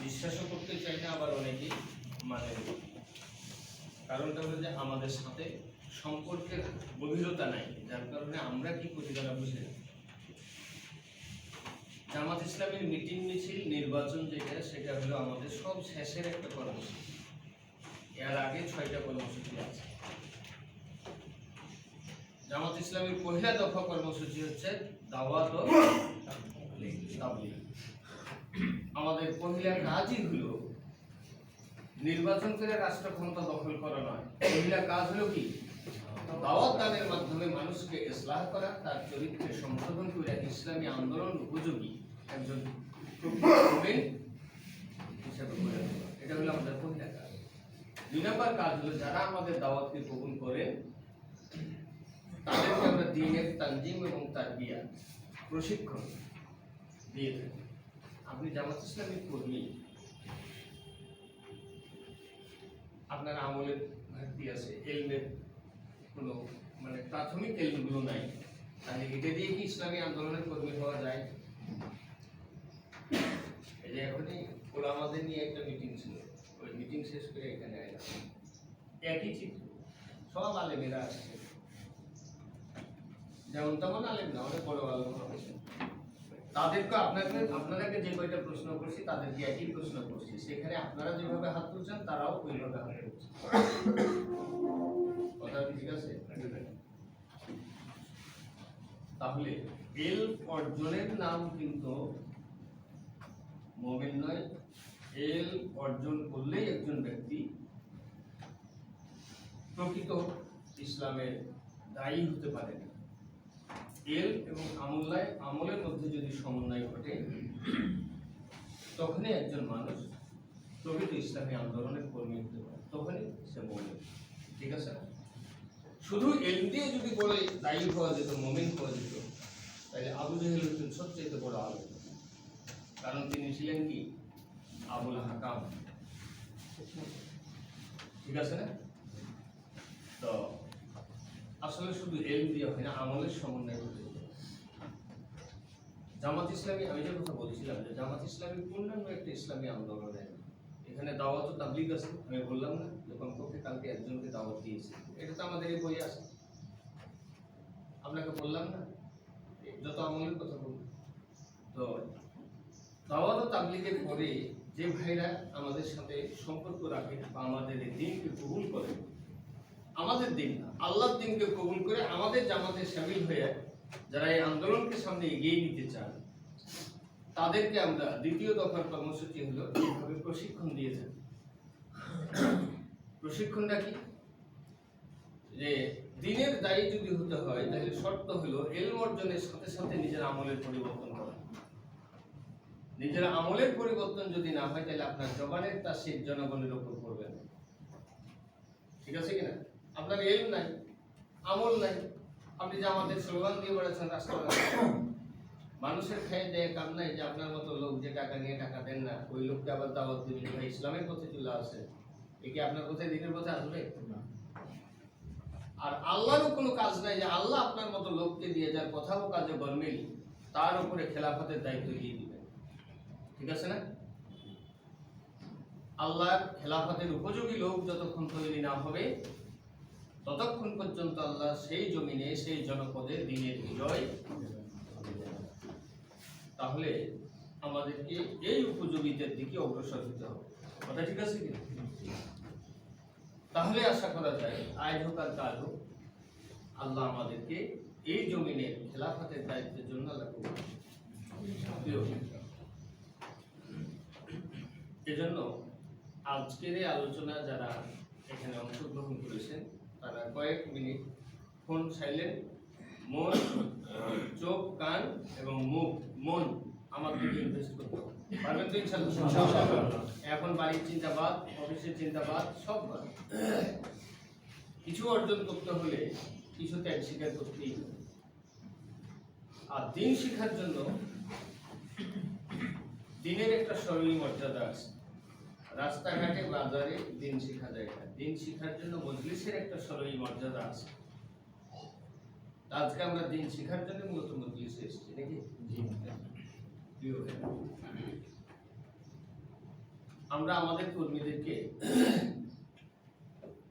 বিশ্বাসও করতে চাই না, আবার অনেকেই মানে কারণটা হলো যে আমাদের সাথে সম্পর্কের গভীরতা নাই, যার কারণে আমরা কি করি তারা বুঝে না। জামাত ইসলামের মিটিং মিছিল নির্বাচন যেটা, সেটা হলো আমাদের সব শেষের একটা কর্মসূচি। এর আগে 6টা কর্মসূচি আছে। জামাত ইসলামের পহিলা দফা কর্মসূচি হচ্ছে দাওয়াত ও তাবলীগ। আমাদের পহিলা কাজই হলো নির্বাচন করে রাষ্ট্র ক্ষমতা দখল করা নয়। পহিলা কাজ হলো কি? দাওয়াত দানের মাধ্যমে মানুষকে ইসলাহ করা, তার চরিত্রে সংশোধন করে ইসলামী আন্দোলন উপযোগী একজন মুমিন হিসেবে গড়ে তোলা। এটা হলো আমাদের পহিলা কাজ। 2 নম্বর কাজ হলো যারা আমাদের দাওয়াতকে কবুল করে তাদেরকে আমরা দ্বীনের তানজিম এবং তারবিয়া প্রশিক্ষণ দিয়ে থাকি। আপনি জামাত ইসলামী কর্মী, আপনার আমলের ঘাটতি আছে, এলমের কোনো মানে প্রাথমিক এলমগুলো নাই, তাহলে এটা দিয়ে কি ইসলামী আন্দোলনের কর্মী হওয়া যায়? এই যে এখনই ওলামাদের নিয়ে একটা মিটিং ছিল, ওই মিটিং শেষ করে এখানে আইলাম, একই চিত্র, সব আলেমেরা আসছে, যেমন তেমন আলেম না, অনেক বড় আলেম হয়েছে। তাদেরকে আপনাদেরকে যে কয়টা প্রশ্ন করছি তাদেরকে একই প্রশ্ন করছি, সেখানে আপনারা যেভাবে হাত তুলছেন তারাও ওইভাবে হাত তুলছে। কথা ঠিক আছে? তাহলে এল অর্জনের নাম কিন্তু মুমিন নয়। এল অর্জন করলেই একজন ব্যক্তি প্রকৃত ইসলামের দায়ী হতে পারে না। এল এবং আমলের মধ্যে যদি সমন্বয় ঘটে, তখনই একজন মানুষ প্রকৃত ইসলামী আন্দোলনের কর্মী হতে পারে, তখনই সে মুমিন। ঠিক আছে না? শুধু এল দিয়ে যদি বলে দায়ী হওয়া যেত, মুমিন হওয়া যেত, তাহলে আবু জেহেল হচ্ছেন সবচেয়ে বড় আলেম, কারণ তিনি ছিলেন কি? আবুল হাকাম। ঠিক আছে না? তো আসলে শুধু এল দিয়ে হয় না, আমলের সমন্বয় হতে হবে। জামাত ইসলামী, আমি যে কথা বলছিলাম যে জামাত ইসলামী পূর্ণাঙ্গ একটা ইসলামী আন্দোলন। এখানে দাওয়াত ও তাবলীগ আছে, আমি বললাম না যে কমপক্ষে কালকে একজনকে দাওয়াত দিয়েছি, এটা তো আমাদের এই বই আছে, আপনাকে বললাম না যত আমলের কথা বলব। তো দাওয়াত ও তাবলীগের পরে যে ভাইরা আমাদের সাথে সম্পর্ক রাখে বা আমাদের এই দিনকে কবুল করে, আমাদের দিন না আল্লাহর দিনকে কবুল করে আমাদের জামাতে শামিল হয়ে যারা এই আন্দোলনকে সামনে এগিয়ে নিতে চান, তাদেরকে আমরা দ্বিতীয় দফার কর্মসূচি হলো এইভাবে প্রশিক্ষণ দিয়ে থাকি। প্রশিক্ষণটা কি? যে দিনের দায়ী যদি হতে হয়, তাহলে শর্ত হলো ইলম অর্জনের সাথে সাথে নিজের আমলের পরিবর্তন করা। নিজের আমলের পরিবর্তন যদি না হয়, তাহলে আপনার জবানের তাসির জনগণের উপর পড়বে না। ঠিক আছে কিনা? আপনার ইলম নাই, আমল নাই, আপনি যে আমাদের স্লোগান দিয়ে বেড়াচ্ছেন রাস্তায়, মানুষের খেয়ে দেয় কাম নাই যে আপনার মতো লোক যে টাকা নিয়ে টাকা দেন না, ওই লোককে আবার দাওয়াত দিবেন ভাই ইসলামের পথে চলে আসে, এ কি আপনার পথে দিনের পথে আসবে? আর আল্লাহরও কোনো কাজ নাই যে আল্লাহ আপনার মতো লোককে দিয়ে যার কথা ও কাজে গরমিল, তার উপরে খেলাফতের দায়িত্ব দিয়ে দিবেন। ঠিক আছে না? আল্লাহর খেলাফতের উপযোগী লোক যতক্ষণ তৈরি না হবে, ততক্ষণ পর্যন্ত আল্লাহ সেই জমিনে সেই জনপদে দ্বীনের বিজয়। তাহলে আমাদেরকে এই উপযোগিতার দিকে অগ্রসর হতে হবে। কথা ঠিক আছে কি? তাহলে আশা করা যায় আজ হোক আর কাল হোক, আল্লাহ আমাদেরকে এই জমিনের খেলাফতের দায়িত্বের জন্য লাগবে। এজন্য আজকের এই আলোচনা যারা এখানে অংশগ্রহণ করেছেন, তারা কয়েক মিনিট ফোন সাইলেন্ট, মন, চোখ, কান এবং মুখ, মন আমার দিকে ইনভেস্ট করতে হবে। পারবেন তো ইনশাআল্লাহ? এখন বাড়ির চিন্তা বাদ, অফিসের চিন্তা বাদ, সব বাদ। কিছু অর্জন করতে হলে কিছু ত্যাগ স্বীকার করতেই হবে। আর দিন শিখার জন্য দিনের একটা শরীর মর্যাদা আছে। রাস্তাঘাটে বাজারে দিন শিখা যায় না, দিন শিখার জন্য মজলিসের একটা শরীর মর্যাদা আছে। আজকে আমরা দিন শিখার জন্য মূলত মজলিসে এসেছি নাকি? আমরা আমাদের কর্মীদেরকে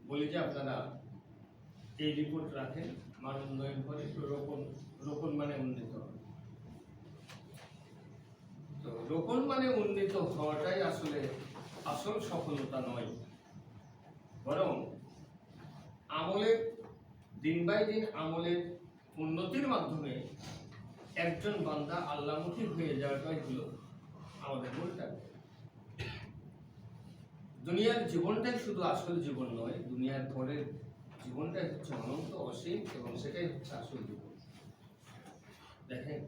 বলি যে আপনারা এই রিপোর্ট রাখেন, মান উন্নয়ন করে রোপণ মানে উন্নীত হবে। তো রোপণ মানে উন্নীত হওয়াটাই আসলে আসল সফলতা নয়, বরং আমলের দিন বাই দিন আমলের উন্নতির মাধ্যমে একজন বান্দা আল্লাহমুখী হয়ে যাওয়াটাই হলো আমাদের মূল টার্গেট। দুনিয়ার জীবনটাই শুধু আসল জীবন নয়, দুনিয়ার পরের জীবনটাই হচ্ছে অনন্ত অসীম, এবং সেটাই হচ্ছে আসল জীবন। দেখেন,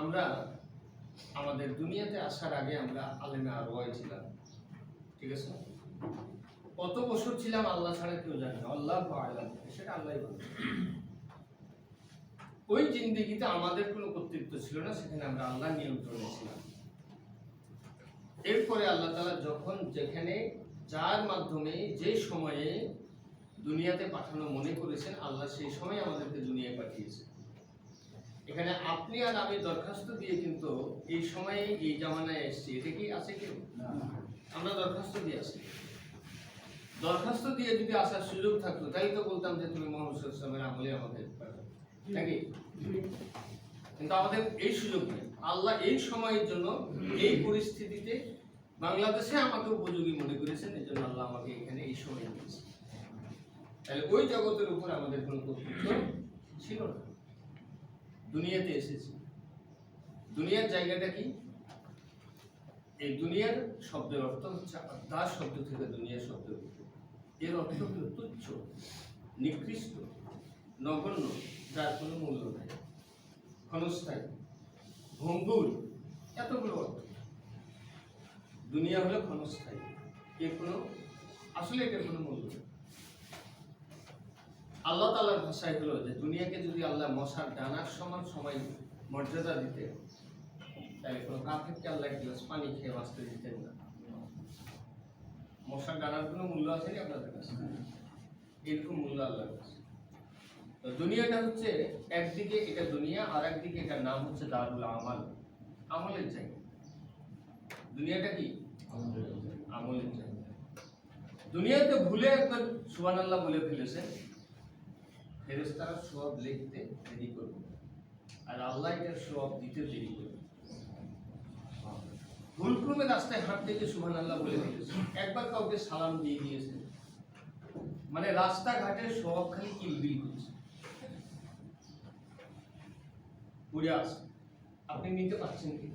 আমরা আমাদের দুনিয়াতে আসার আগে আমরা আলেমে আরওয়ায় ছিলাম, ঠিক আছে? কত বছর ছিলাম আল্লাহ ছাড়া কেউ জানে না, আল্লাহু আ'লাম, সেটা আল্লাহই ভালো। ওই জিন্দেগিতে আমাদের কোনো কর্তৃত্ব ছিল না, সেখানে আমরা আল্লাহর নিয়ন্ত্রণে ছিলাম। এরপরে আল্লাহ তাআলা যখন যেখানে যার মাধ্যমে যে সময়ে দুনিয়াতে পাঠানো মনে করেছেন, আল্লাহ সেই সময় আমাদেরকে দুনিয়ায় পাঠিয়েছে। এখানে আপনি আর আমি দরখাস্ত দিয়ে কিন্তু এই সময়ে এই জামানায় এসেছি, এটা কি আছে কেউ? আমরা দরখাস্ত দিয়ে আসি। দরখাস্ত দিয়ে যদি আসার সুযোগ থাকতো তাই তো বলতাম যে তুমি মুহাম্মদ সাল্লাল্লাহু আলাইহি ওয়াসাল্লামের আমলে আমাদের নাকি? কিন্তু আমাদের এই সুযোগ নেই। আল্লাহ এই সময়ের জন্য এই পরিস্থিতিতে বাংলাদেশে আমাকে উপযোগী মনে করেছেন, এই জন্য আল্লাহ আমাকে এখানে এই সময় দিয়েছে। তাহলে ওই জগতের উপর আমাদের কোনো কর্তৃত্ব ছিল না। দুনিয়াতে এসেছি। দুনিয়ার জায়গাটা কি? এই দুনিয়ার শব্দের অর্থ হচ্ছে আদার শব্দ থেকে দুনিয়া শব্দ, এর অর্থ হলো তুচ্ছ, নিকৃষ্ট, নগণ্য, যার কোনো মূল্য নাই, ক্ষণস্থায়ী, ভঙ্গুর, এতগুলো অর্থ। দুনিয়া হলো ক্ষণস্থায়ী, এর কোনো আসলে এটার কোনো মূল্য নেই। আল্লাহ তাআলার ভাষায় হলো যে দুনিয়াকে যদি আল্লাহ মশার ডানার সমান সময় মর্যাদা দিতে, তাহলে কোনো কাফেরকে আল্লাহ এক গ্লাস পানি খেয়ে বাঁচতে দিতেন না। মশার ডানার কোনো মূল্য আছে না আপনাদের কাছে? এরকম মূল্য আল্লাহর কাছে। তো দুনিয়াটা হচ্ছে একদিকে এটা দুনিয়া, আর একদিকে এটার নাম হচ্ছে দারুল আমাল, আমলের জায়গা। দুনিয়াটা কি? আমলের জায়গা। দুনিয়াতে ভুলে একবার সুবহানাল্লাহ বলে ফেলেছে, ফেরেশতারা সওয়াব লিখতে দেরি করবে, আর আল্লাহ এটার সওয়াব দিতে দেরি করবে। ভুলক্রমে রাস্তায় হাঁটতে গিয়ে সুবহানাল্লাহ বলে ফেলেছে, একবার কাউকে সালাম দিয়ে দিয়েছে, মানে রাস্তাঘাটের সওয়াব খালি কিলবিল করছে, পড়ে আছে। আপনি নিতে পারছেন কি?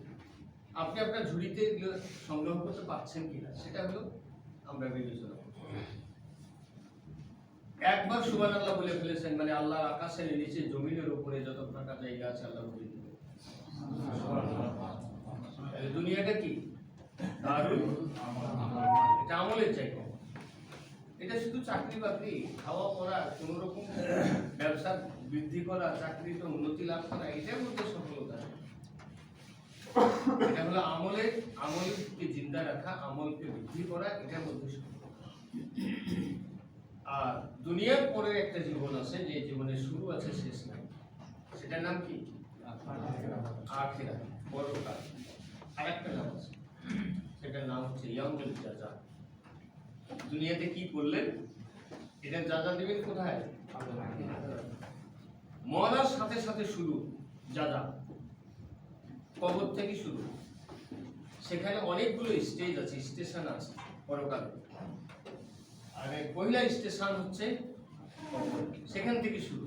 আপনি আপনার ঝুড়িতে সংগ্রহ করতে পারছেন কিনা, সেটা হলো আমরা বিবেচনা করব। একবার সুবহানাল্লাহ বলে ফেলেছেন মানে আল্লাহর আকাশের নিচে জমিনের উপরে যত ফাঁকা জায়গা আছে আল্লাহ ভরে দিবেন। এই দুনিয়াটা কি? দারুল আমাল, এটা আমলের জায়গা। এটা শুধু চাকরি বাকরি, খাওয়া পড়া, কোন রকম ব্যবসা বৃদ্ধি করা, চাকরিতে উন্নতি লাভ করা, এটার মধ্যে সফলতা। এটা হলো আমলকে জিন্দা রাখা, আমলকে বৃদ্ধি করা, এটার মধ্যে সফলতা। আর দুনিয়ার পরে একটা জীবন আছে, যে জীবনের শুরু আছে শেষ নাই, সেটার নাম কি? আখিরাত, পরকাল। আর একটা নাম আছে, সেটার নাম হচ্ছে ইয়াউমুল জাযা। দুনিয়াতে কি করলেন এটা জাযা দিবেন কোথায়? মরার সাথে সাথে শুরু জাযা, কবর থেকে শুরু। সেখানে অনেকগুলো স্টেজ আছে, স্টেশন আছে পরকালে। আর পয়লা স্টেশন হচ্ছে কবর, সেখান থেকে শুরু,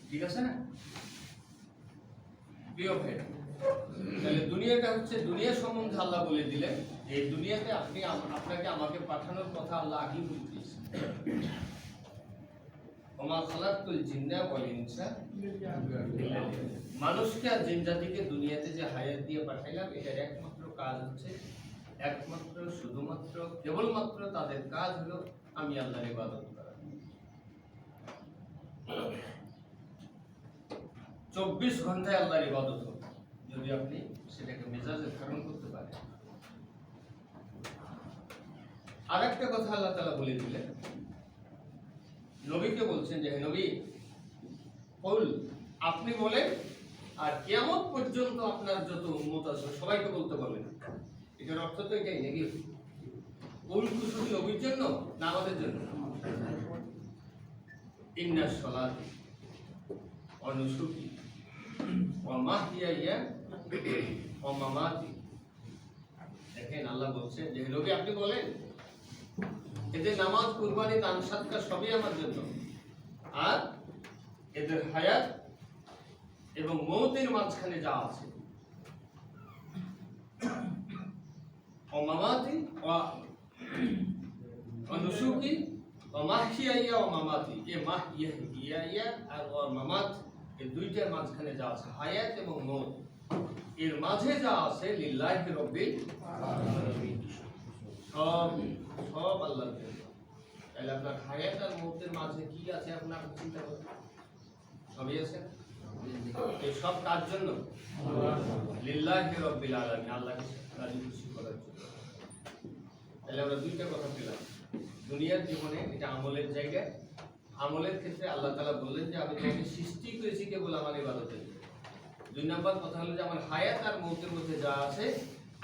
ঠিক আছে না প্রিয় ভাই? তাহলে দুনিয়াটা হচ্ছে, দুনিয়া সম্বন্ধে আল্লাহ বলে দিলেন, এই দুনিয়াতে আপনি আপনাকে আমাকে পাঠানোর কথা আল্লাহ আগেই বলে দিয়েছেন। ওমা খালাকতুল জিন্না ওয়াল ইনসা ইল্লা লিয়াবুদুন। মানুষকে আর জিন জাতিকে দুনিয়াতে যে হায়াত দিয়ে পাঠাইলাম, এটার একমাত্র কাজ হচ্ছে, একমাত্র শুধুমাত্র কেবলমাত্র তাদের কাজ হলো আমি আল্লাহর ইবাদত করা। 24 ঘন্টায় আল্লাহর ইবাদত হবে, যদি আপনি সেটাকে মেজাজে ধারণ করতে পারেন। আর একটা কথা আল্লাহ তাআলা বলে দিলেন, নবীকে বলছেন যে হে নবী, কুল, আপনি বলেন, আর কিয়ামত পর্যন্ত আপনার যত উম্মত আছে সবাইকে বলতে বলেন, এটার অর্থ তো এটাই নাকি? কুল কুসুতি নবীর জন্য না আমাদের জন্য? ইন্না সলাতি ওয়া নুসুকি ওয়া মাহইয়া ওয়া মামাতি। দেখেন আল্লাহ বলছে যে নবী আপনি বলেন এদের নামাজ, কুরবানি, দান, সাদকা সবই আমার জন্য, আর এদের হায়াত এবং মৌতের মাঝখানে যা আছে, ও মামাতি ও নুসুকি ও মাহইয়া ও মামাতি, এ মাহইয়া আর ও মামাত, এই দুইটার মাঝখানে যা আছে হায়াত এবং মৌত, এর মাঝে যা আছে লিল্লাহি রাব্বিল আলামিন, সব আল্লাহর জন্য। তাহলে আপনার হায়াত আর মৌতের মাঝে কি আছে আপনার চিন্তা করেন? সবই আছে। এই সব কার জন্য? লিল্লাহি রাব্বিল আলামিন, আল্লাহকে রাজি খুশি করার জন্য। তাহলে আমরা দুইটা কথা পেলাম। দুনিয়ার জীবনে এটা আমলের জায়গা, আমলের ক্ষেত্রে আল্লাহ তাআলা বললেন যে আমি তোমাকে সৃষ্টি করেছি কেবল আমার ইবাদতের জন্য। দুই নাম্বার কথা হলো যে আমার হায়াত আর মৌতের মধ্যে যা আছে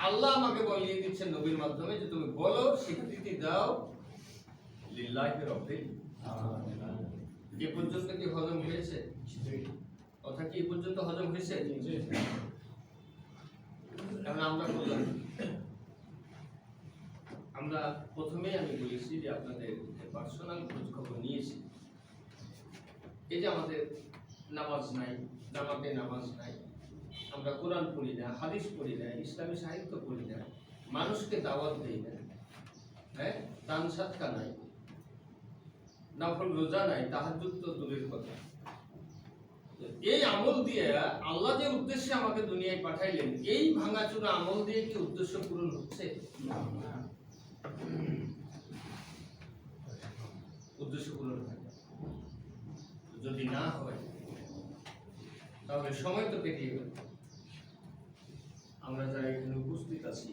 আল্লাহ আমাকে বলিয়ে দিচ্ছেন নবীর মাধ্যমে যে তুমি বলো, স্বীকৃতি দাও লিল্লাহি রাব্বিল আলামিন। এ পর্যন্ত কি হজম হয়েছে? কথা কি এ পর্যন্ত হজম হয়েছে? এখন আমরা বললাম, আমরা প্রথমেই আমি বলেছি যে আপনাদের পার্সোনাল খোঁজ খবর নিয়েছি। এই যে আমাদের নামাজ নাই, জামাতে নামাজ নাই, আমরা কোরআন পড়ি না, হাদিস পড়ি না, ইসলামী সাহিত্য পড়ি না, মানুষকে দাওয়াত দেই না, হ্যাঁ, দান সাদকা নাই, নফল রোজা নাই, তাহাজ্জুদ তো দূরের কথা। এই আমল দিয়ে আল্লাহ যে উদ্দেশ্যে আমাকে দুনিয়ায় পাঠাইলেন, এই ভাঙাচোরা আমল দিয়ে কি উদ্দেশ্য পূরণ হচ্ছে? উদ্দেশ্য পূরণ হয় না। যদি না হয় তাহলে সময় তো পেরিয়ে গেল। আমরা যারা এখানে উপস্থিত আছি,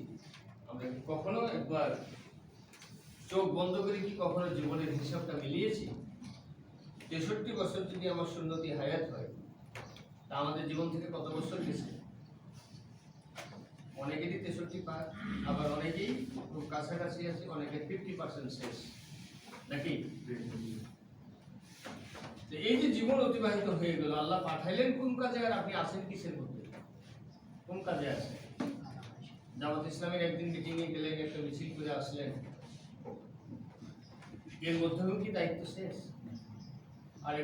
আমরা কি কখনো একবার চোখ বন্ধ করে কি কখনো জীবনের হিসাবটা মিলিয়েছি? 63 বছর যদি আমার সুন্নতি হায়াত হয়, তা আমাদের জীবন থেকে কত বছর গেছে? অনেকেরই 63 পার, আবার অনেকেই খুব কাছাকাছি আছে, অনেকের 50% শেষ, নাকি? এই যে জীবন অতিবাহিত হয়ে গেল, আল্লাহ পাঠাইলেন কোন কাজে, আর আপনি আছেন কিসের মধ্যে? কোন কাজে আছেন? জামাত ইসলামের একদিন মিটিং এ গেলেন, একটা মিছিল করে আসলেন, এর মধ্যেও কি দায়িত্ব শেষ? আর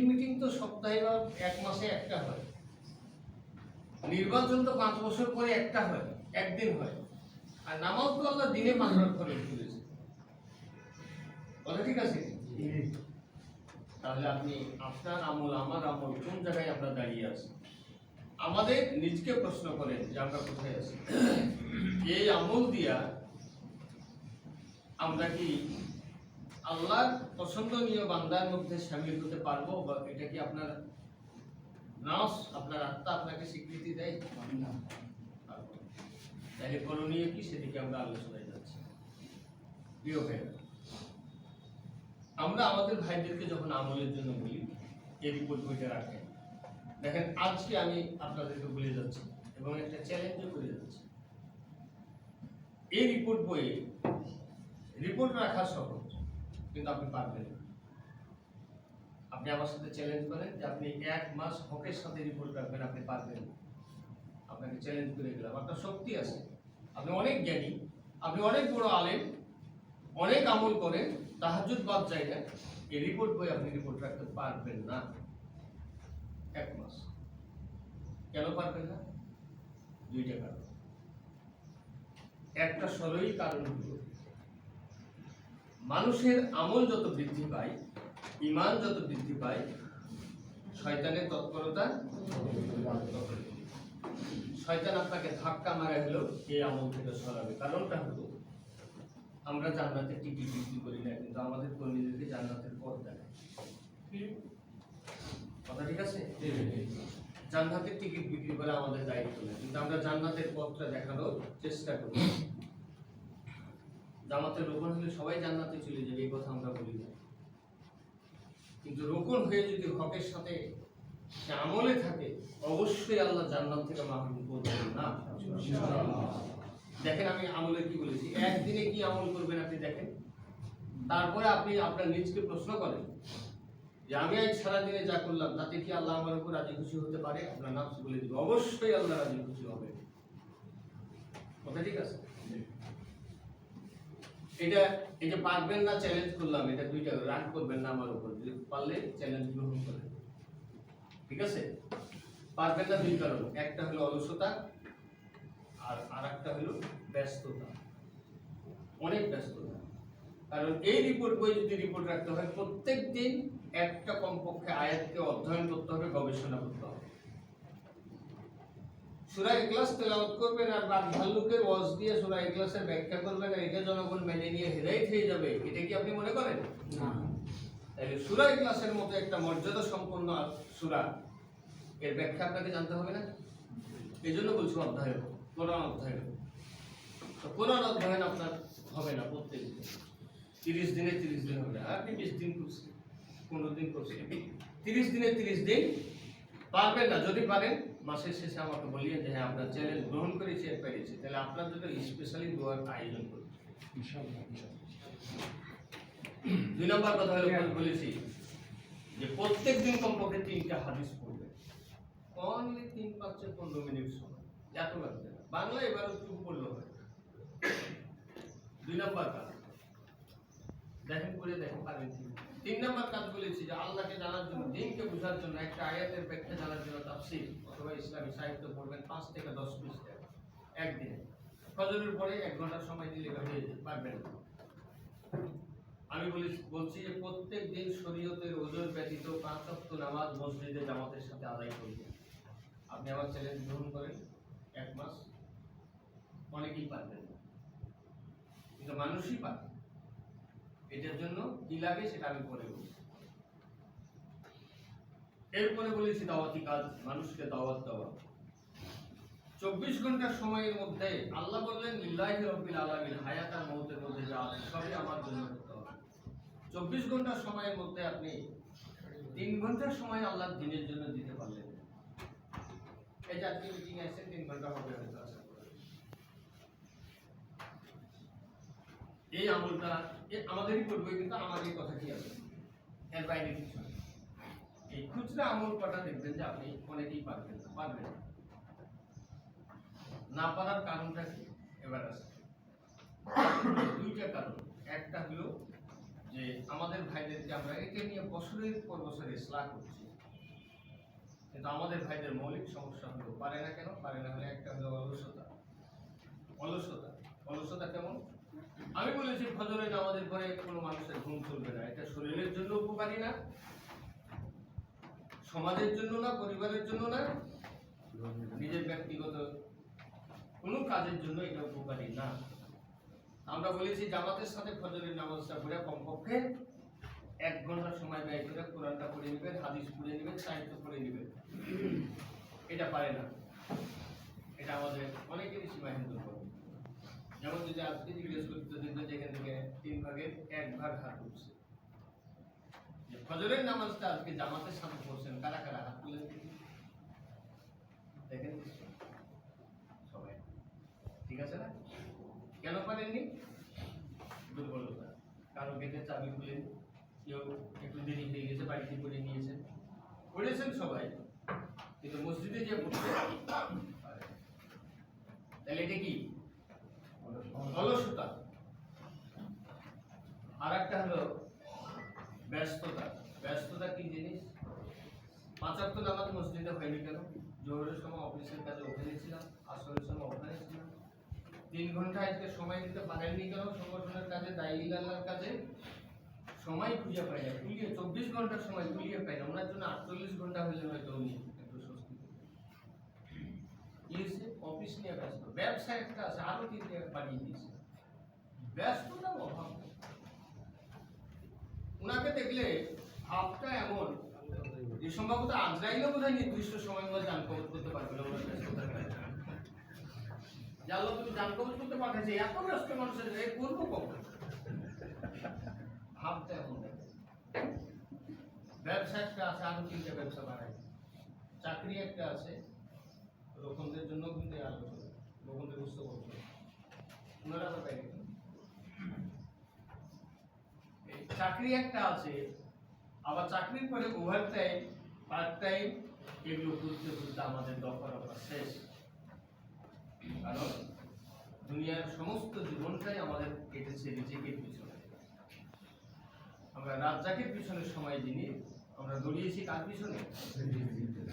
মিটিং তো সপ্তাহে বা এক মাসে একটা হয়, নির্বাচন তো 5 বছর পরে একটা হয়, একদিন হয়, আর নামাজ তো আল্লাহ দিনে মাসরাত করে তুলেছে। কথা ঠিক আছে? তাহলে আপনি আপনার আমল, আমার আমল, কোন জায়গায় আমরা দাঁড়িয়ে আছি? আমাদের নিজকে প্রশ্ন করেন যে আমরা কোথায় আছি। এই আমল দিয়া আমরা কি আল্লাহর পছন্দনীয় বান্দার মধ্যে শামিল হতে পারবো? বা এটা কি আপনার নাফস, আপনার আত্মা আপনাকে স্বীকৃতি দেয়? তাহলে করণীয় কি, সেদিকে আমরা আলোচনায় যাচ্ছি। প্রিয় ভাইরা, আমরা আমাদের ভাইদেরকে যখন আমলের জন্য বলি, এই রিপোর্ট বইটা রাখেন। দেখেন, আজকে আমি আপনাদেরকে বলে যাচ্ছি এবং একটা চ্যালেঞ্জও করে যাচ্ছি। এই রিপোর্ট বইয়ে রিপোর্ট রাখা সহজ, কিন্তু আপনি পারবেন না। আপনি আমার সাথে চ্যালেঞ্জ করেন যে আপনি 1 মাস হকের সাথে রিপোর্ট রাখবেন, আপনি পারবেন না। আপনাকে চ্যালেঞ্জ করে গেলাম। আপনার শক্তি আছে, আপনি অনেক জ্ঞানী, আপনি অনেক বড় আলেম, অনেক আমল করেন, তাহাজ্জুদ বাদ যায় না, এই রিপোর্ট বই আপনি রিপোর্ট রাখতে পারবেন না 1 মাস। কেন পারবেন না? 2টা কারণ। একটা সরলই কারণ হলো, মানুষের আমল যত বৃদ্ধি পায়, ঈমান যত বৃদ্ধি পায়, শয়তানের তৎপরতা। শয়তান আপনাকে ধাক্কা মারা হলো এই আমল থেকে সরাবে। কারণটা হলো, আমরা জান্নাতের টিকিট বিক্রি করি না, কিন্তু আমাদের কর্মীদেরকে জান্নাতের পথ দেখায়। কথা ঠিক আছে? জান্নাতের টিকিট বিক্রি করে আমাদের দায়িত্ব নেই, কিন্তু আমরা জান্নাতের পথটা দেখানোর চেষ্টা করি। জামাতের রোপণ হলে সবাই জান্নাতে চলে যাবে, এই কথা আমরা বলি না, কিন্তু রোপণ হয়ে যদি হকের সাথে সে আমলে থাকে, অবশ্যই আল্লাহ জান্নাত থেকে মাহরুম করবেন না। দেখেন আমি আমলে কি বলেছি, একদিনে কি আমল করবেন আপনি দেখেন, তারপরে আপনি আপনার নিজকে প্রশ্ন করেন যে আমি আজ সারাদিনে যা করলাম তাতে কি আল্লাহ আমার উপর রাজি খুশি হতে পারে? আপনার নাফস বলে দিবে অবশ্যই আল্লাহ রাজি খুশি হবে। কথা ঠিক আছে? এটা এই যে পারবেন না চ্যালেঞ্জ করলাম, এটা দুইটা, রাগ করবেন না আমার উপর, যদি পারলে চ্যালেঞ্জ গ্রহণ করেন। ঠিক আছে? পারবেন না দুই কারণ, একটা হলো অলসতা আর আরেকটা হলো ব্যস্ততা, অনেক ব্যস্ততা। কারণ এই রিপোর্ট বই যদি রিপোর্ট রাখতে হয়, প্রত্যেক দিন একটা কমপক্ষে আয়াতকে অধ্যয়ন করতে হবে, গবেষণা করতে হবে। সূরা ইখলাস তেলাওয়াত করবেন আর বাদ ভাল্লুকের ওয়াজ দিয়ে সূরা ইখলাসের ব্যাখ্যা করবেন আর এটা জনগণ মেনে নিয়ে হেদায়েত হয়ে যাবে, এটা কি আপনি মনে করেন? না। তাহলে সূরা ইখলাসের মতো একটা মর্যাদা সম্পন্ন সূরা, এর ব্যাখ্যা আপনাকে জানতে হবে না? এই জন্য বলছি অধ্যয়ন, কোরআন অধ্যয়ন। তো কোরআন অধ্যয়ন আপনার হবে না প্রত্যেক দিন, 30 দিনে 30 দিন হবে না। আপনি 20 দিন করছেন, 15 দিন করছেন, 30 দিনে 30 দিন পারবেন না। যদি পারেন মাসের শেষে আমাকে বলিয়ে যে হ্যাঁ আপনার চ্যালেঞ্জ গ্রহণ করেছি, পেরেছি, তাহলে আপনার জন্য স্পেশালি দোয়ার আয়োজন করব ইনশাআল্লাহ। 2 নম্বর কথা হলো বলেছি যে প্রত্যেক দিন কমপক্ষে 3টা হাদিস পড়বেন, অনলি 3-15 মিনিট সময়, এত লাগবে না, বাংলা এবার একটু পড়লে হয়। 2 নম্বর কাজ দেখেন, করে দেখেন পারেন কি। 3 নম্বর কাজ বলেছি যে আল্লাহকে জানার জন্য, দিনকে বোঝার জন্য, একটা আয়াতের ব্যাখ্যা জানার জন্য তাফসীর অথবা ইসলামী সাহিত্য পড়বেন 5 থেকে 10 পৃষ্ঠা একদিনে। ফজরের পরে 1 ঘন্টা সময় দিলে হয়ে যেতে পারবেন। আমি বলছি যে প্রত্যেক দিন শরীয়তের ওজোর ব্যতীত 5 ওয়াক্ত নামাজ মসজিদে জামাতের সাথে আদায় করবেন। আপনি আমার চ্যালেঞ্জ গ্রহণ করেন, 1 মাস, অনেকেই পারবেন না, কিন্তু মানুষই পারে। এটার জন্য কি লাগে সেটা আমি পরে বলছি। এরপরে বলেছি দাওয়াতি কাজ, মানুষকে দাওয়াত দেওয়া। 24 ঘন্টার সময়ের মধ্যে আল্লাহ বললেন লিল্লাহি রাব্বিল আলামিন, হায়াত আর মওতের মধ্যে যা আছে সবই আমার জন্য করতে হবে। 24 ঘন্টার সময়ের মধ্যে আপনি 3 ঘন্টার সময় আল্লাহর দ্বীনের জন্য দিতে পারলেন, এই যে আজকে মিটিং আছে 3 ঘন্টা হবে হয়তো আশা করি। এই আমলটা আমাদেরই করবে, কিন্তু আমাদের কথা কি আছে, এর বাইরে কিছু নেই। এই খুচরা আমল কটা দেখবেন যে আপনি অনেকেই পারবেন না, না পারার কারণটা কি এবার আছে। 2টা কারণ, একটা হলো যে আমাদের ভাইদেরকে আমরা এটা নিয়ে বছরের পর বছর ইসলাহ করছি, কিন্তু আমাদের ভাইদের মৌলিক সমস্যা হলো পারে না। কেন পারে না? হলে একটা হলো অলসতা। অলসতা কেমন? আমি বলেছি ফজরের নামাজের পরে কোনো মানুষের ঘুম চলবে না, এটা শরীরের জন্য উপকারী না, সমাজের জন্য না, পরিবারের জন্য না, নিজের ব্যক্তিগত কোনো কাজের জন্য এটা উপকারী না। আমরা বলেছি জামাতের সাথে ফজরের নামাজটা পড়ে কমপক্ষে 1 ঘন্টা সময় ব্যয় করে কোরআনটা পড়ে নেবেন, হাদিস পড়ে নেবেন, সাহিত্য পড়ে নেবেন। এটা পারে না, এটা আমাদের অনেকেরই সীমাহীন দুর্বল। যেমন যদি আজকে জিজ্ঞেস করতে দেখবেন যেখান থেকে 3 ভাগের 1 ভাগ হাত উঠছে। ফজরের নামাজটা আজকে জামাতের সাথে পড়ছেন, কারা কারা হাত তুলে দেখেন সবাই, ঠিক আছে না? কেন পারেননি? দুর্বলতা। কারো গেটের চাবি খুলে, কেউ একটু দেরি হয়ে গেছে, বাড়িতে পড়ে নিয়েছেন, পড়েছেন সবাই, কিন্তু মসজিদে যে পড়তে তাহলে এটা কি অলসতা। আর একটা হলো ব্যস্ততা কি জিনিস? 5 ওয়াক্ত নামাজ মসজিদে হয়নি কেন? জোহরের সময় অফিসের কাজে ওখানে ছিলাম, আসরের সময় ওখানে ছিলাম, 3 ঘন্টা আজকে সময় দিতে পারেননি কেন? সংগঠনের কাজে, দায়িত্বের কাজে সময় খুঁজে পাই না, 24 ঘন্টার সময় খুঁজে পাই না। ওনার জন্য 48 ঘন্টা হলে হয়তো উনি একটু স্বস্তি পেয়েছে। অফিস নিয়ে ব্যস্ত, ব্যবসা একটা আছে, আরো 3টা বাড়িয়ে দিয়েছে, ব্যস্ততা অভাব। ওনাকে দেখলে ভাবটা এমন যে সম্ভবত আজরাইলও বোধহয় নির্দিষ্ট সময় মধ্যে জান কবজ করতে পারবে না। ওনার ব্যস্ততার কারণে জানলো তুমি জান কবজ করতে পাঠাইছে, এত ব্যস্ত মানুষের করবো কখন? ভাবটা এমন। ব্যবসা একটা আছে, আরো 3টা ব্যবসা বাড়ায়, চাকরি একটা আছে, রোকনদের জন্য কিন্তু আলোচনা, রোকনদের বুঝতে পারছো ওনারা আবার বাইরে গেলেন। এই চাকরি একটা আছে, আবার চাকরির পরে ওভার টাইম, পার্ট টাইম, এগুলো করতে করতে আমাদের দফার শেষ। কারণ দুনিয়ার সমস্ত জীবনটাই আমাদের কেটেছে রিজিকের পিছনে। আমরা রাজ্জাকের পিছনে সময় দিনে আমরা দৌড়িয়েছি কার পিছনে?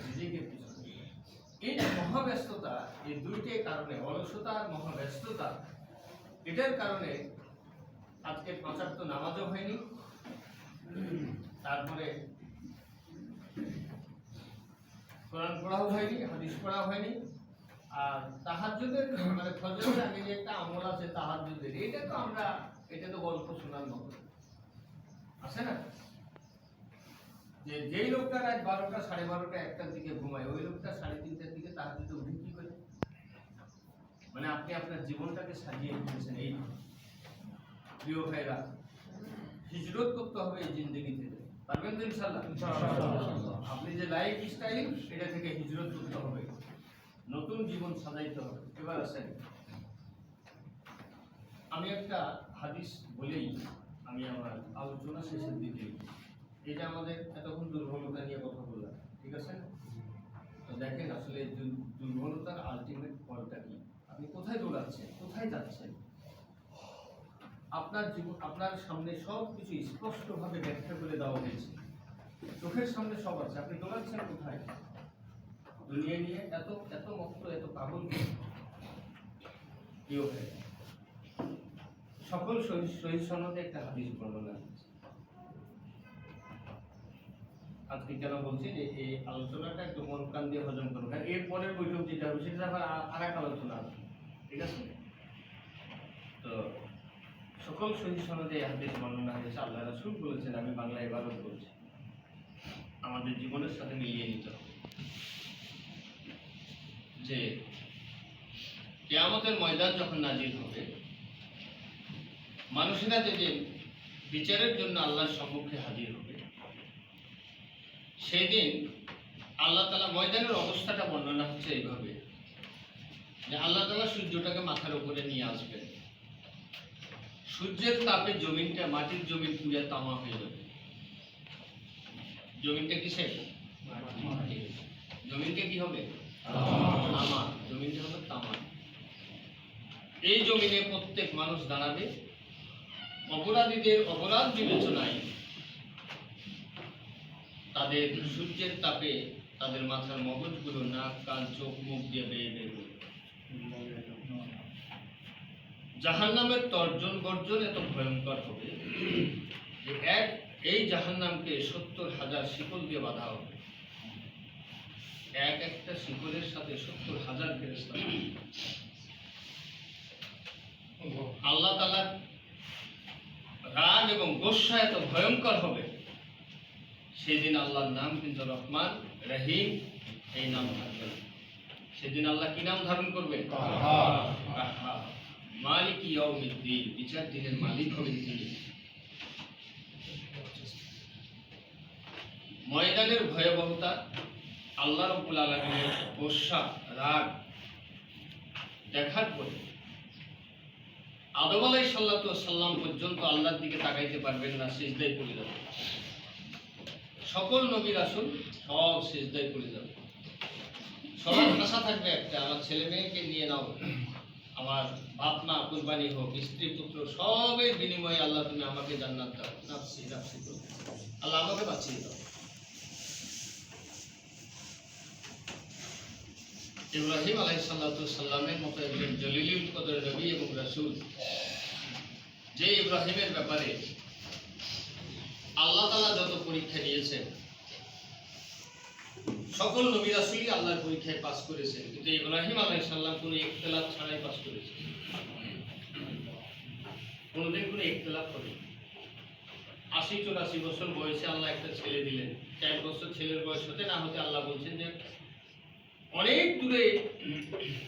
রিজিকের পিছনে। এই মহাব্যস্ততা, এই দুইটি কারণে, অলসতা আর মহাব্যস্ততা, এটার কারণে আজকে 5 ওয়াক্ত নামাজও হয়নি, তারপরে কোরআন পড়াও হয়নি, হাদিস পড়াও হয়নি, আর তাহাজ্জুদের মানে ফজরের আগে যে একটা আমল আছে তাহাজ্জুদের, এটা তো গল্প শোনার মতো আছে না? যেই লোকটা রাত 12টা, 12:30, 1টার দিকে ঘুমায়, ওই লোকটা 3:30টার দিকে তাহাজ্জুদে উঠে কি করে? মানে আপনি আপনার জীবনটাকে সাজিয়ে নিয়েছেন। এই প্রিয় ভাইরা, হিজরত করতে হবে এই জিন্দেগিতে, পারবেন তো ইনশাআল্লাহ? আপনি যে লাইফ স্টাইল, এটা থেকে হিজরত করতে হবে, নতুন জীবন সাজাইতে হবে। এবার আসেন, আমি একটা হাদিস বলেই আমি আমার আলোচনা শেষের দিকে, এটা আমাদের এতক্ষণ দুর্বলতা নিয়ে কথা বললাম, ঠিক আছে? তো দেখেন আসলে দুর্বলতার আলটিমেট ফলটা কি? আপনি কোথায় দৌড়াচ্ছেন, কোথায় যাচ্ছেন? আপনার জীবন, আপনার সামনে সব কিছু স্পষ্টভাবে ব্যাখ্যা করে দেওয়া হয়েছে, চোখের সামনে সব আছে, আপনি দৌড়াচ্ছেন কোথায়? দুনিয়া নিয়ে এত এত মস্ত, এত পাগল কেউ হয়। সকল সহিহ সনদে একটা হাদিস বর্ণনা আছে। আজকে কেন বলছি যে এই আলোচনাটা একটু মন কান দিয়ে হজম করুন, কারণ এর পরের বৈঠক যেটা হবে সেটা আবার আর এক আলোচনা আছে, ঠিক আছে? তো সকল সহিহ সনদে এই হাদিস বর্ণনা হয়েছে। আল্লাহ রাসূল বলেছেন, আমি বাংলা ইবাদত বলছি, আমাদের জীবনের সাথে মিলিয়ে নিতে হবে যে কিয়ামতের ময়দান যখন নাজিল হবে, মানুষেরা যেদিন বিচারের জন্য আল্লাহর সম্মুখে হাজির হবে, সেদিন আল্লাহ তাআলা ময়দানের অবস্থাটা বর্ণনা হচ্ছে এইভাবে যে আল্লাহ তাআলা সূর্যটাকে মাথার উপরে নিয়ে আসবেন, সূর্যের তাপে জমিনটা, মাটির জমিন পুড়ে তামা হয়ে যাবে। জমিনটা কিসে? জমিনটা কি হবে? তামা। জমিনটা হবে তামা। এই জমিনে প্রত্যেক মানুষ দাঁড়াবে, অপরাধীদের অপরাধ বিবেচনায় তাদের সূর্যের তাপে তাদের মাথার মগজগুলো নাক, কান, চোখ, মুখ দিয়ে বেয়ে বের করবে। জাহান্নামের তর্জন গর্জন এত ভয়ঙ্কর হবে যে এই জাহান্নামকে 70,000 শিকল দিয়ে বাঁধা হবে। একটা শিকলের সাথে 70,000 ফেরেশতা। আল্লাহ তাআলার রাগ এবং গোসা এত ভয়ঙ্কর হবে, সেদিন আল্লাহর নাম কিন্তু রহমান, রহিম এই নাম থাকবে। সেদিন আল্লাহ কি নাম ধারণ করবেন? মালিক ইয়াউমিদ্দিন, বিচার দিনের মালিক হবেন তিনি। ময়দানের ভয়াবহতা, আল্লাহ রাব্বুল আলামিনের গোসা, রাগ দেখার পরে আদম আলাইহিস সালাম পর্যন্ত আল্লাহর দিকে তাকাইতে পারবেন না, সিজদায় পড়ে যাবে। সকল নবী রাসূল সব সিজদায় পড়ে যাবে। সবার আশা থাকবে একটা, আমার ছেলে মেয়েকে নিয়ে নাও, আমার বাপ মা কুরবানি হোক, স্ত্রী পুত্র সবের বিনিময়ে আল্লাহ তুমি আমাকে জান্নাত দাও, নাফসি নাফসি করো, আল্লাহ আমাকে বাঁচিয়ে দাও। ইব্রাহিম আলাইহিস সালামের মতো একজন জলিলুল কদর নবী এবং রাসূল, যে ইব্রাহিমের ব্যাপারে আল্লাহ তাআলা যত পরীক্ষা নিয়েছেন, সকল নবী রাসূলই আল্লাহর পরীক্ষায় পাস করেছেন, কিন্তু ইব্রাহিম আলাইহিস সালাম কোনো ইখতিলাফ ছাড়াই পাস করেছেন। কোনোদিন কোনো ইখতিলাফ করেনি। 80-84 বছর বয়সে আল্লাহ একটা ছেলে দিলেন। 4 বছর ছেলের বয়স হতে না হতে আল্লাহ বলছেন যে অনেক দূরে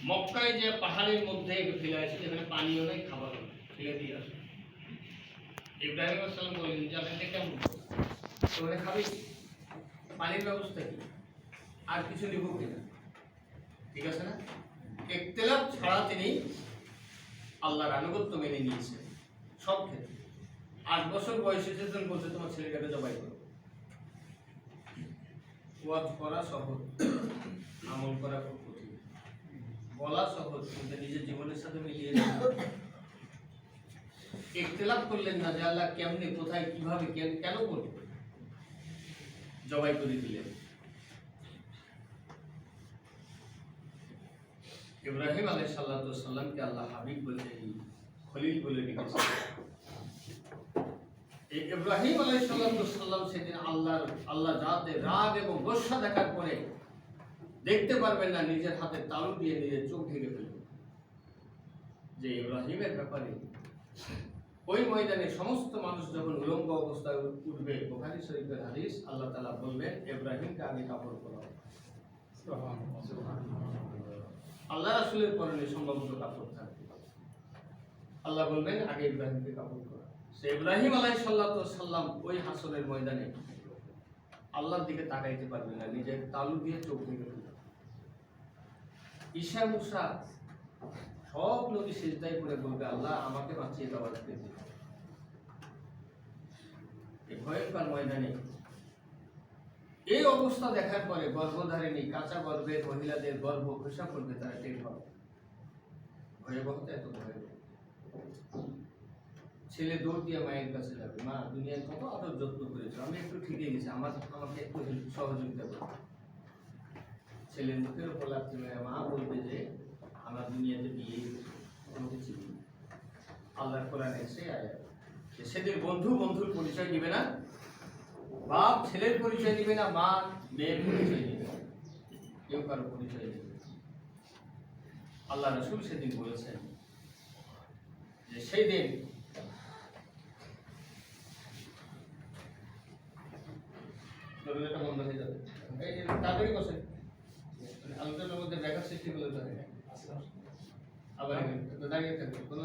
মক্কায় যে পাহাড়ের মধ্যে ফেলে আছে, যেখানে পানিও নেই, খাবার নেই, ফেলে দিয়ে আসে। ইব্রাহিম আলাইহিস সালাম বললেন যে আপনি কেমন ওখানে খাবে, পানির ব্যবস্থা কি, আর কিছু নিব কিনা? ঠিক আছে না? ইখতিলাফ ছাড়া তিনি আল্লাহর আনুগত্য মেনে নিয়েছে সব ক্ষেত্রে। 8 বছর বয়সে যেজন বলছে তোমার ছেলেটাকে জবাই করো, ওয়াজ করা সহজ, আমল করা খুব কঠিন। বলা সহজ, কিন্তু নিজের জীবনের সাথে মিলিয়ে ইখতিলাফ করলেন না যে আল্লাহ কেমনে, কোথায়, কিভাবে, কেন করবে, জবাই করে দিলেন। ইব্রাহিম আলাইহিস সালামকে আল্লাহ হাবিব বলে, খলিল বলে ডেকেছেন। এই ইব্রাহিম আলাইহিস সালাম সেদিন আল্লাহ জাতে রাগ এবং গোসা দেখার পরে দেখতে পারবেন না, নিজের হাতে তালু দিয়ে নিজের চোখ ঢেকে ফেলবেন। যে ইব্রাহিমের ব্যাপারে ওই ময়দানে সমস্ত মানুষ যখন উলঙ্গ অবস্থায় উঠবে, বুখারী শরীফের হাদিস, আল্লাহ তাআলা বলবেন ইব্রাহিমকে আগে কাপড় পরাও। আল্লাহ রাসূলের পরনে সম্ভবত কাপড় থাকবে, আল্লাহ বলবেন আগে ইব্রাহিমকে কাপড় পরাও। সে ইব্রাহিম আলাইহিস সালাম ওই হাসরের ময়দানে আল্লাহর দিকে তাকাইতে পারবে না, নিজের তালু দিয়ে চোখ ঢেকে ফেলবে। ঈসা মুসা সব নবী সিজদায় পড়ে বলবে আল্লাহ আমাকে বাঁচিয়ে দাও আজকে। এই ভয়ঙ্কর ময়দানে এই অবস্থা দেখার পরে গর্ভধারিণী কাঁচা গর্ভের মহিলাদের গর্ভ খসা পড়বে, তারা টের পাবে ভয়াবহতা এত ভয়াবহ। ছেলে দৌড় দিয়ে মায়ের কাছে যাবে, মা দুনিয়ায় কত আদর যত্ন করেছো, আমি একটু ঠিকই গেছি, আমাকে একটু সহযোগিতা করো। ছেলের মুখের উপর লাগছে, মা বলবে যে আমার দুনিয়াতে বিয়ে আমাকে চিনি। আল্লাহর কোরআনে এসে আয়াত, সেদিন বন্ধু বন্ধুর পরিচয় দিবে না, বাপ ছেলের পরিচয় দিবে না, মা মেয়ের পরিচয় দিবে না, কেউ কারো পরিচয় দিবে। আল্লাহ রাসূল সেদিন বলেছেন যে সেই দিন দরজাটা বন্ধ হয়ে যাবে। এই যে তাড়াতাড়ি বসে আলোচনার মধ্যে ব্যাঘাত সৃষ্টি করলে তো আবার দাঁড়িয়ে থাকবে কোনো